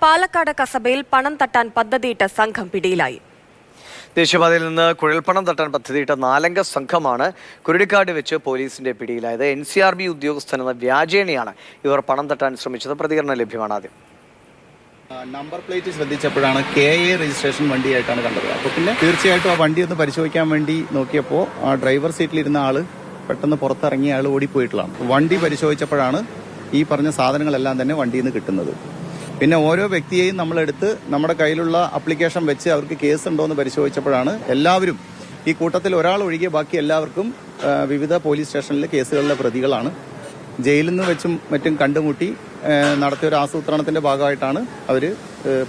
പാലക്കാട് കസബയിൽ പണം തട്ടാൻ പദ്ധതിയിട്ട സംഘം പിടിയിലായി. ദേശീയപാതയിൽ നിന്ന് കുഴൽപ്പണം തട്ടാൻ പദ്ധതിയിട്ട 4-അംഗ സംഘമാണ് കുരുടിക്കാട് വെച്ച് പോലീസിന്റെ പിടിയിലായത്. NCRB ഉദ്യോഗസ്ഥനെന്ന വ്യാജേനയാണ് ഇവർ പണം തട്ടാൻ ശ്രമിച്ചത്. പ്രതികരണം ലഭ്യമാണ്. ആദ്യം നമ്പർ പ്ലേറ്റ് ശ്രദ്ധിച്ചപ്പോഴാണ് KA രജിസ്ട്രേഷൻ വണ്ടിയായിട്ടാണ് കണ്ടത്. അപ്പോൾ പിന്നെ തീർച്ചയായിട്ടും ആ വണ്ടി ഒന്ന് പരിശോധിക്കാൻ വേണ്ടി നോക്കിയപ്പോൾ ആ ഡ്രൈവർ സീറ്റിലിരുന്ന ആള് പെട്ടെന്ന് പുറത്തിറങ്ങിയ ആൾ ഓടിപ്പോയിട്ടുള്ളതാണ്. വണ്ടി പരിശോധിച്ചപ്പോഴാണ് ഈ പറഞ്ഞ സാധനങ്ങളെല്ലാം തന്നെ വണ്ടിയിൽ നിന്ന് കിട്ടുന്നത്. പിന്നെ ഓരോ വ്യക്തിയെയും നമ്മളെടുത്ത് നമ്മുടെ കയ്യിലുള്ള അപ്ലിക്കേഷൻ വെച്ച് അവർക്ക് കേസ് ഉണ്ടോ എന്ന് പരിശോധിച്ചപ്പോഴാണ് എല്ലാവരും, ഈ കൂട്ടത്തിൽ ഒരാൾ ഒഴികെ ബാക്കി എല്ലാവർക്കും വിവിധ പോലീസ് സ്റ്റേഷനിലെ കേസുകളിലെ പ്രതികളാണ്. ജയിലിൽ നിന്ന് വെച്ചും മറ്റും കണ്ടുമുട്ടി നടത്തിയ ഒരു ആസൂത്രണത്തിന്റെ ഭാഗമായിട്ടാണ് അവർ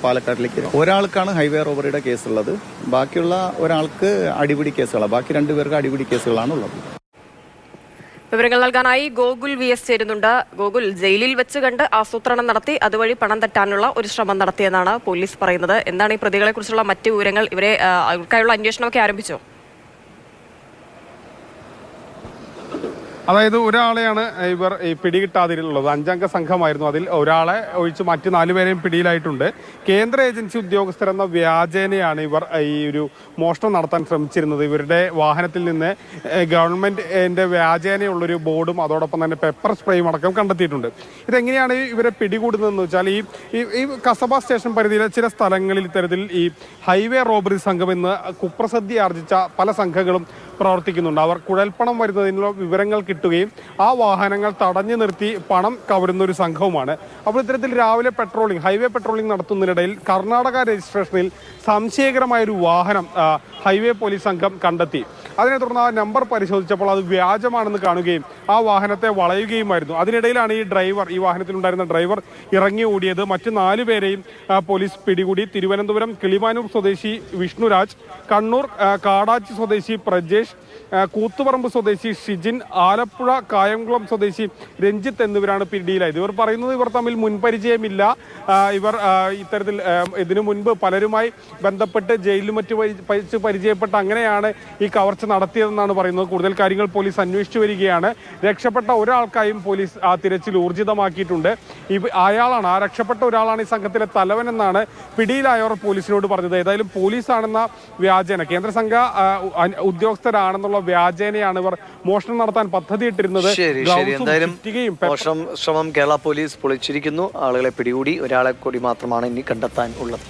പാലക്കാട്ടിലേക്ക്. ഒരാൾക്കാണ് ഹൈവേ റോബറിയുടെ കേസുള്ളത്, ബാക്കിയുള്ള ഒരാൾക്ക് അടിപിടി കേസുകളാണ്. ബാക്കി 2 പേർക്ക് അടിപിടി കേസുകളാണ് ഉള്ളത്. വിവരങ്ങൾ നൽകാനായി ഗോകുൽ VS ചേരുന്നുണ്ട്. ഗോകുൽ, ജയിലിൽ വെച്ച് കണ്ട് ആസൂത്രണം നടത്തി അതുവഴി പണം തട്ടാനുള്ള ഒരു ശ്രമം നടത്തിയെന്നാണ് പോലീസ് പറയുന്നത്. എന്താണ് ഈ പ്രതികളെ കുറിച്ചുള്ള മറ്റു വിവരങ്ങൾ? ഇവർക്കായുള്ള അന്വേഷണമൊക്കെ ആരംഭിച്ചോ? അതായത് ഒരാളെയാണ് ഇവർ പിടികിട്ടാതിരുന്നത്. 5-അംഗ സംഘമായിരുന്നു. അതിൽ ഒരാളെ ഒഴിച്ച് മറ്റ് 4 പേരെയും പിടിയിലായിട്ടുണ്ട്. കേന്ദ്ര ഏജൻസി ഉദ്യോഗസ്ഥരെന്ന വ്യാജേനയാണ് ഇവർ ഈ ഒരു മോഷണം നടത്താൻ ശ്രമിച്ചിരുന്നത്. ഇവരുടെ വാഹനത്തിൽ നിന്ന് ഗവൺമെന്റിന്റെ വ്യാജേനയുള്ളൊരു ബോർഡും അതോടൊപ്പം തന്നെ പെപ്പർ സ്പ്രേയും അടക്കം കണ്ടെത്തിയിട്ടുണ്ട്. ഇതെങ്ങനെയാണ് ഇവരെ പിടികൂടുന്നതെന്ന് വെച്ചാൽ ഈ കസബ സ്റ്റേഷൻ പരിധിയിലെ ചില സ്ഥലങ്ങളിൽ ഇത്തരത്തിൽ ഈ ഹൈവേ റോബറി സംഘം എന്ന് കുപ്രസിദ്ധി ആർജിച്ച പല സംഘങ്ങളും പ്രവർത്തിക്കുന്നുണ്ട്. അവർ കുഴൽപ്പണം വരുന്നതിനുള്ള വിവരങ്ങൾ കിട്ടുകയും ആ വാഹനങ്ങൾ തടഞ്ഞു നിർത്തി പണം കവരുന്ന ഒരു സംഘവുമാണ്. അപ്പോൾ ഇത്തരത്തിൽ രാവിലെ ഹൈവേ പെട്രോളിംഗ് നടത്തുന്നതിനിടയിൽ കർണാടക രജിസ്ട്രേഷനിൽ സംശയകരമായൊരു വാഹനം ഹൈവേ പോലീസ് സംഘം കണ്ടെത്തി. അതിനെ തുടർന്ന് ആ നമ്പർ പരിശോധിച്ചപ്പോൾ അത് വ്യാജമാണെന്ന് കാണുകയും ആ വാഹനത്തെ വളയുകയുമായിരുന്നു. അതിനിടയിലാണ് ഈ വാഹനത്തിലുണ്ടായിരുന്ന ഡ്രൈവർ ഇറങ്ങി ഓടിയത്. മറ്റ് 4 പേരെയും പോലീസ് പിടികൂടി. തിരുവനന്തപുരം കിളിമാനൂർ സ്വദേശി വിഷ്ണുരാജ്, കണ്ണൂർ കാടാച്ചി സ്വദേശി പ്രജേഷ്, കൂത്തുപറമ്പ് സ്വദേശി ഷിജിൻ, ആലപ്പുഴ കായംകുളം സ്വദേശി രഞ്ജിത്ത് എന്നിവരാണ് പിടിയിലായത്. ഇവർ പറയുന്നത് ഇവർ തമ്മിൽ മുൻപരിചയമില്ല. ഇവർ ഇത്തരത്തിൽ ഇതിനു മുൻപ് പലരുമായി ബന്ധപ്പെട്ട് ജയിലിൽ മറ്റു പരിചയപ്പെട്ട് അങ്ങനെയാണ് ഈ കവർച്ച നടത്തിയതെന്നാണ് പറയുന്നത്. കൂടുതൽ കാര്യങ്ങൾ പോലീസ് അന്വേഷിച്ചു വരികയാണ്. രക്ഷപ്പെട്ട ഒരാൾക്കായും പോലീസ് ആ തിരച്ചിൽ ഊർജിതമാക്കിയിട്ടുണ്ട്. ആ രക്ഷപ്പെട്ട ഒരാളാണ് ഈ സംഘത്തിലെ തലവൻ എന്നാണ് പിടിയിലായവർ പോലീസിനോട് പറഞ്ഞത്. ഏതായാലും പോലീസാണെന്ന വ്യാജേന, കേന്ദ്ര സംഘ ഉദ്യോഗസ്ഥരാണെന്നുള്ള വ്യാജേനയാണ് ഇവർ മോഷണം നടത്താൻ പദ്ധതിയിട്ടിരുന്നത്. ശ്രമം കേരള പോലീസ് പൊളിച്ചിരിക്കുന്നു. ആളുകളെ പിടികൂടി. ഒരാളെ കൂടി മാത്രമാണ് ഇനി കണ്ടെത്താൻ ഉള്ളത്.